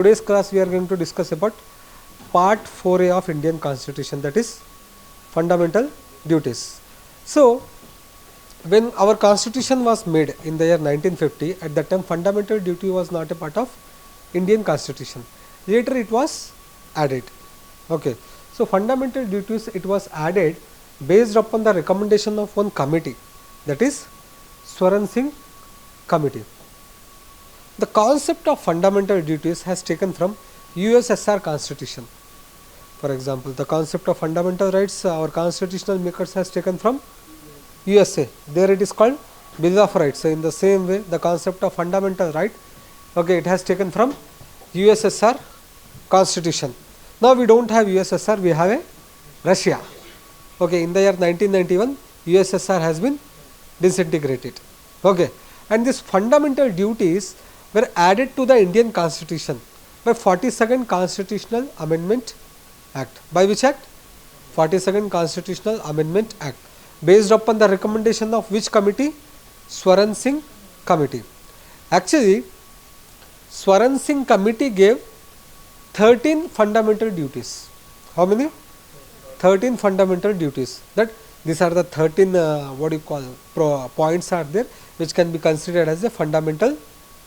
today's class we are going to discuss about part 4A of Indian Constitution, that is fundamental duties. So when our constitution was made in the year 1950, at that time fundamental duty was not a part of Indian Constitution. Later it was added. Okay. So fundamental duties, it was added based upon the recommendation of one committee, that is SINGH committee. The concept of fundamental duties has taken from USSR constitution. For example, the concept of fundamental rights, our constitutional makers has taken from USA. There it is called Bill of Rights. So in the same way, the concept of fundamental right, okay, it has taken from USSR constitution. Now we don't have USSR, we have a Russia. Okay, in the year 1991, USSR has been disintegrated. Okay, and these fundamental duties were added to the Indian Constitution by 42nd Constitutional Amendment Act. By which act? 42nd Constitutional Amendment Act. Based upon the recommendation of which committee? SINGH committee. Actually, SINGH committee gave 13 fundamental duties. How many? 13 fundamental duties. That these are the 13 what do you call points are there which can be considered as the fundamental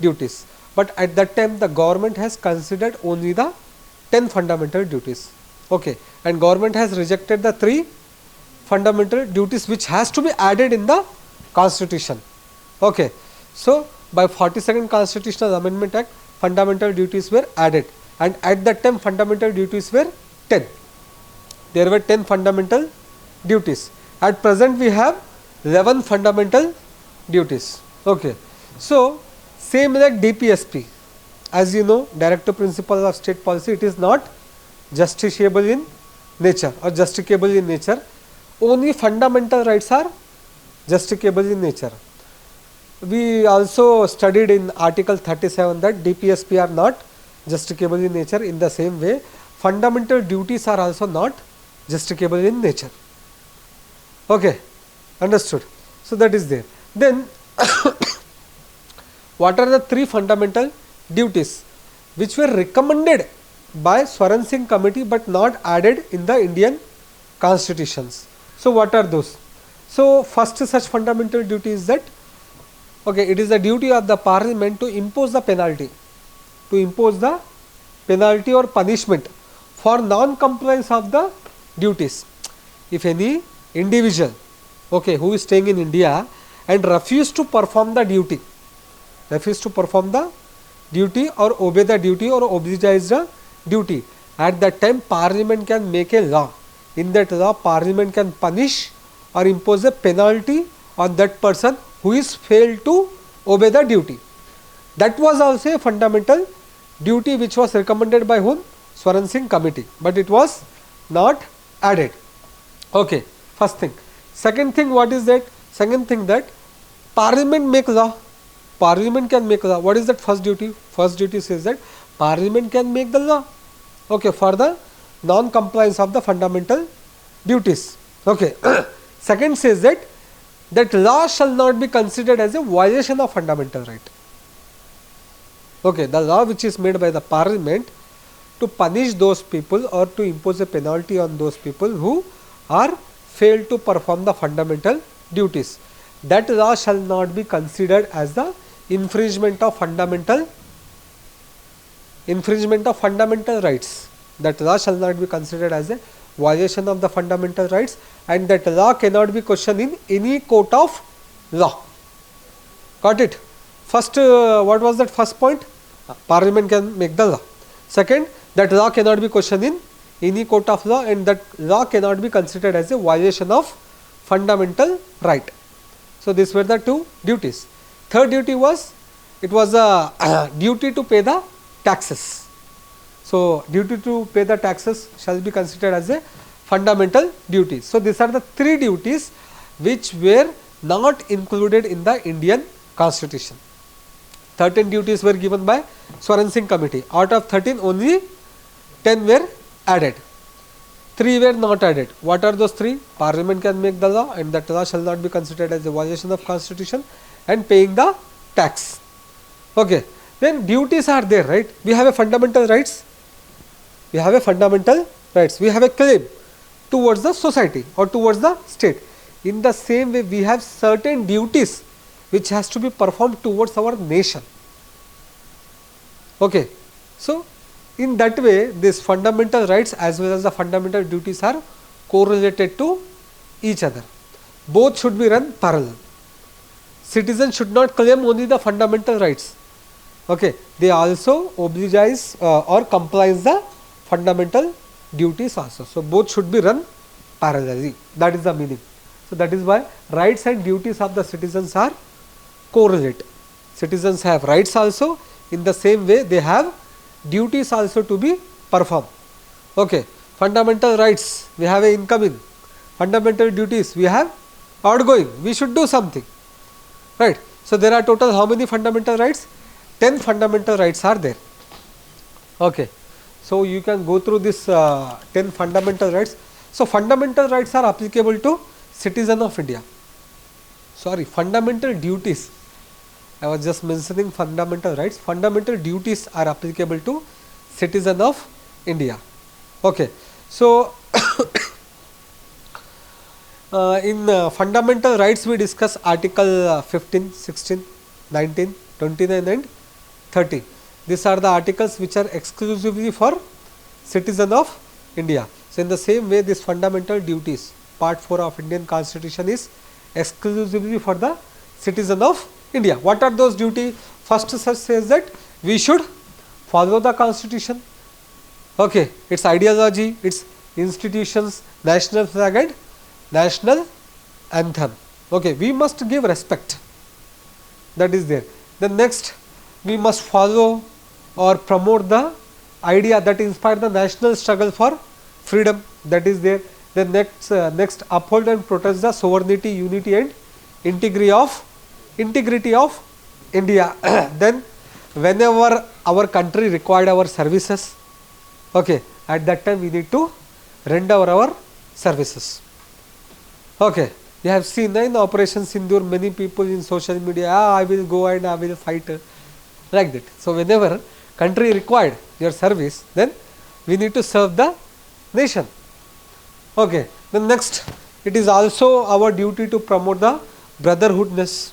duties. But at that time the government has considered only the 10 fundamental duties. Okay, and government has rejected the 3 fundamental duties which has to be added in the constitution. Okay, so by 42nd Constitutional Amendment Act, fundamental duties were added, and at that time fundamental duties were 10. There were 10 fundamental duties. At present we have 11 fundamental duties. Okay, so same like DPSP, as you know, Directive Principle of State Policy, it is not justiciable in nature or justicable in nature. Only fundamental rights are justicable in nature. We also studied in Article 37 that DPSP are not justicable in nature. In the same way, fundamental duties are also not justicable in nature. Okay, understood. So that is there. Then what are the 3 fundamental duties which were recommended by SINGH committee but not added in the Indian constitutions? So what are those? So first such fundamental duty is that, okay, it is the duty of the parliament to impose the penalty, or punishment for non-compliance of the duties. If any individual, okay, who is staying in India and refuse to perform the duty, or obey the duty or oblige the duty, at that time parliament can make a law. In that law, parliament can punish or impose a penalty on that person who is failed to obey the duty. That was also a fundamental duty which was recommended by whom? SINGH committee, but it was not added. Okay, first thing. Second thing, what is that? Second thing, that parliament make law. Parliament can make law. What is that first duty? First duty says that parliament can make the law, okay, for the non-compliance of the fundamental duties. Okay. Second says that law shall not be considered as a violation of fundamental right. Okay, the law which is made by the parliament to punish those people or to impose a penalty on those people who are failed to perform the fundamental duties, that law shall not be considered as the infringement of fundamental rights. That law shall not be considered as a violation of the fundamental rights, and that law cannot be questioned in any court of law. Got it? First, what was that first point? Parliament can make the law. Second, that law cannot be questioned in any court of law, and that law cannot be considered as a violation of fundamental right. So these were the 2 duties. Third duty was, it was a duty to pay the taxes. So duty to pay the taxes shall be considered as a fundamental duty. So these are the 3 duties which were not included in the Indian Constitution. 13 duties were given by SINGH committee. Out of 13, only 10 were added. 3 were not added. What are those 3? Parliament can make the law, and that law shall not be considered as a violation of constitution, and paying the tax. Okay. then duties are there, right? We have a fundamental rights, we have a fundamental rights, we have a claim towards the society or towards the state. In the same way, we have certain duties which has to be performed towards our nation. Okay. So, in that way, these fundamental rights as well as the fundamental duties are correlated to each other. Both should be run parallel. Citizens should not claim only the fundamental rights. Okay. They also oblige or complies the fundamental duties also. So, both should be run parallelly. That is the meaning. So, that is why rights and duties of the citizens are correlate. Citizens have rights also, in the same way they have duties also to be performed. Okay. Fundamental rights, we have a incoming. Fundamental duties, we have outgoing. We should do something. Right. So, there are total how many fundamental rights? 10 fundamental rights are there. Okay. So, you can go through this 10 fundamental rights. So, fundamental rights are applicable to citizen of India. Sorry, fundamental duties. I was just mentioning fundamental rights. Fundamental duties are applicable to citizen of India. Okay. So, in fundamental rights we discuss article 15, 16, 19, 29 and 30. These are the articles which are exclusively for citizen of India. So, in the same way, this fundamental duties, part 4 of Indian Constitution is exclusively for the citizen of India. What are those duties? First says that we should follow the Constitution, okay, its ideology, its institutions, national flag and national anthem. Okay, we must give respect, that is there. Then next, we must follow or promote the idea that inspired the national struggle for freedom, that is there. Then next uphold and protect the sovereignty, unity and integrity of India. Then whenever our country required our services, okay, at that time we need to render our services. Okay, you have seen in Operation Sindoor, many people in social media, I will go and I will fight, like that. So, whenever country required your service, then we need to serve the nation. Okay. Then next, it is also our duty to promote the brotherhoodness,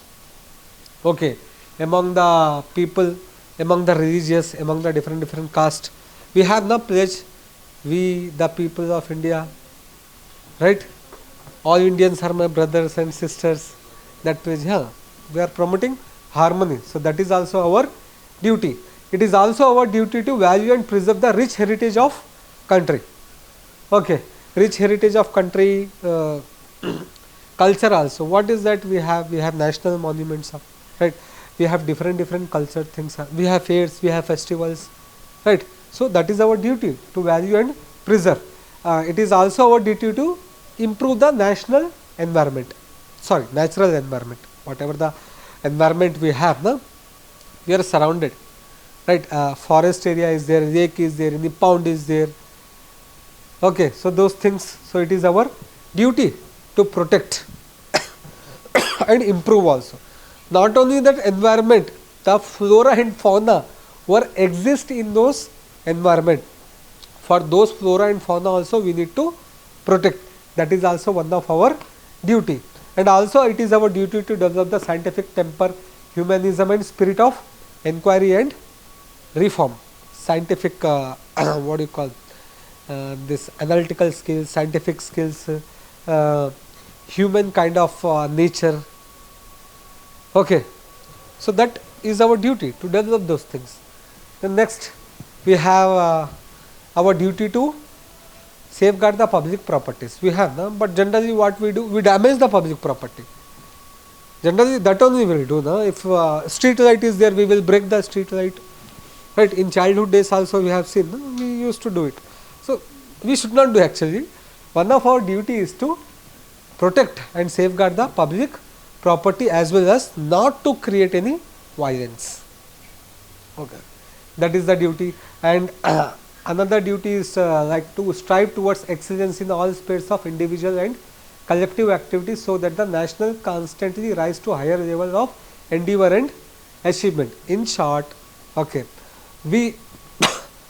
okay, among the people, among the religious, among the different caste. We have the pledge, we the people of India, right? All Indians are my brothers and sisters. That pledge, we are promoting harmony. So, that is also our duty. It is also our duty to value and preserve the rich heritage of country. Okay. Rich heritage of country, culture also. What is that we have? We have national monuments, right? We have different culture things. We have fairs, we have festivals, right? So, that is our duty to value and preserve. It is also our duty to improve the national environment, natural environment. Whatever the environment we have, we are surrounded, right? Forest area is there, lake is there, any pond is there. Okay, so those things, so it is our duty to protect and improve also. Not only that environment, the flora and fauna were exist in those environment. For those flora and fauna also we need to protect. That is also one of our duty. And also it is our duty to develop the scientific temper, humanism and spirit of inquiry and reform. Scientific, what do you call, this analytical skills, scientific skills, human kind of nature. Okay. So, that is our duty to develop those things. Then next we have our duty to safeguard the public properties. We have, but generally what we do, we damage the public property. Generally that only we will do. If street light is there, we will break the street light. Right. In childhood days also we have seen, we used to do it. So, we should not do actually. One of our duty is to protect and safeguard the public property as well as not to create any violence. Okay. That is the duty. And another duty is like to strive towards excellence in all spheres of individual and collective activities, so that the national constantly rise to higher level of endeavor and achievement. In short, Okay, we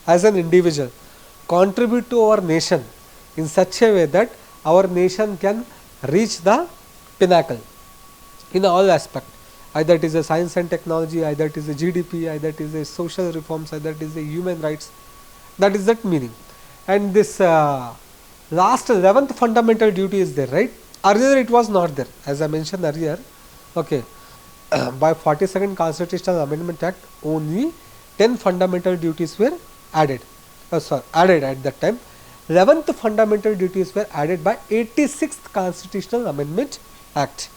as an individual contribute to our nation in such a way that our nation can reach the pinnacle in all aspect, either it is a science and technology, either it is a GDP, either it is a social reforms, either it is a human rights. That is that meaning. And this last 11th fundamental duty is there, right? Earlier it was not there, as I mentioned earlier. Okay, by 42nd Constitutional Amendment Act, only 10 fundamental duties were added. Added at that time. 11th fundamental duties were added by 86th Constitutional Amendment Act.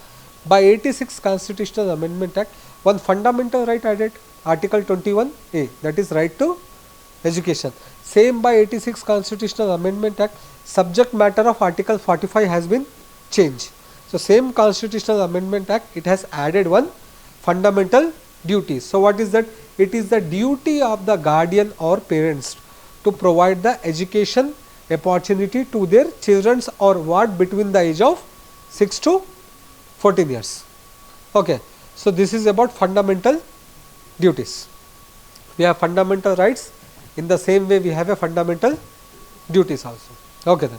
By 86th Constitutional Amendment Act, one fundamental right added, Article 21A, that is right to education. Same by 86th Constitutional Amendment Act, subject matter of Article 45 has been changed. So, same Constitutional Amendment Act, it has added one fundamental duty. So, what is that? It is the duty of the guardian or parents to provide the education opportunity to their children or what between the age of 6 to 14 years. Okay. So, this is about fundamental duties. We have fundamental rights, in the same way we have a fundamental duties also. Okay then.